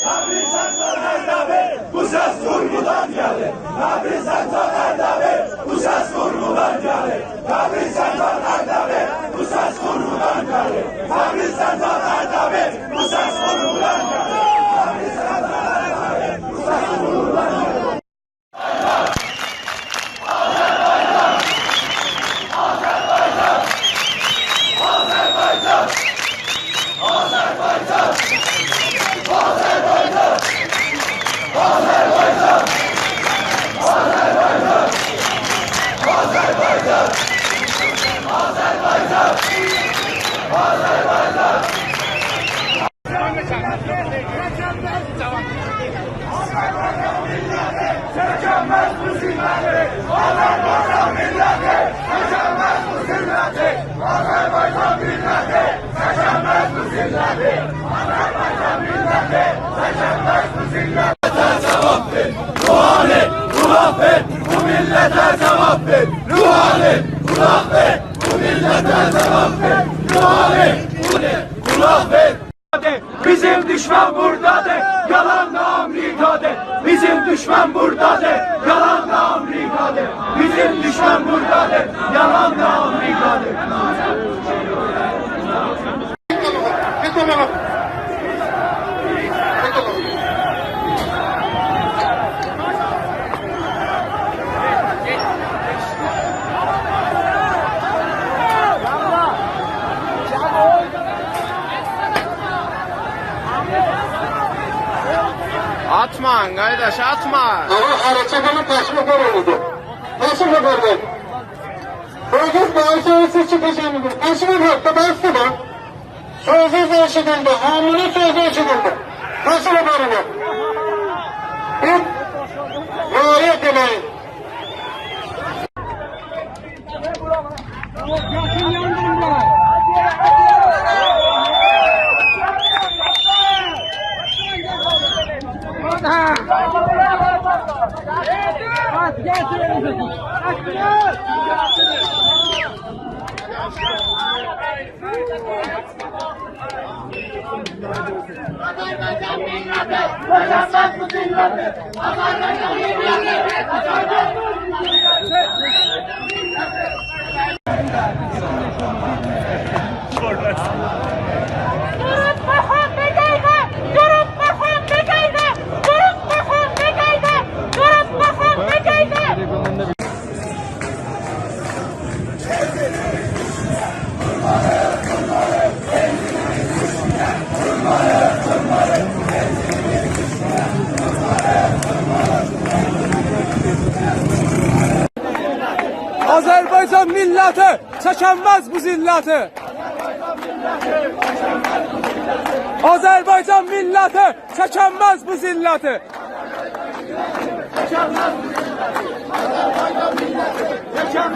Tabrizen Erdemir, bu ses vurgudan gelir. Tabrizen Erdemir, bu ses vurgudan gelir. Tabrizen Erdemir, bu ses vurgudan gelir. Tabrizen Erdemir, bu ses vurgudan gelir. Tabrizen Erdemir, bu ses vurgudan gelir. Çekemez bu zilleti, Azerbaycan milleti. Çekemez bu zilleti, Azerbaycan milleti. Çekemez bu zilleti, Azerbaycan milleti. Çekemez bu zilleti. Cevap ver, ruhani, kulak ver, bu millete cevap ver. Ruhani, kulak ver, bu millete cevap ver. Ruhani, kulak ver. Bizim düşman buradadır, yalan da Amerika'dır. Bizim düşman buradadır, yalan da Amerika'dır. Bizim düşman buradadır, yalan da Amerika'dır. Atma kardeş atma. Ama araçlarının taşma kararıydı. Taşma kararıydı. Sözsüz bağışığı çıkacağını taşma hakkı bastı da sözsüz yaşadığında, hamile sözü yaşadığında taşma kararıydı. Bir riayet edelim. Azerbaycan milleti, yaşamaz bu zilleti. Azerbaycan milleti, yaşamaz bu Azerbaycan milleti çekemez bu zilleti. Azerbaycan milleti çekemez bu zilleti. Çekemez bu zilleti. Azerbaycan milleti, çekemez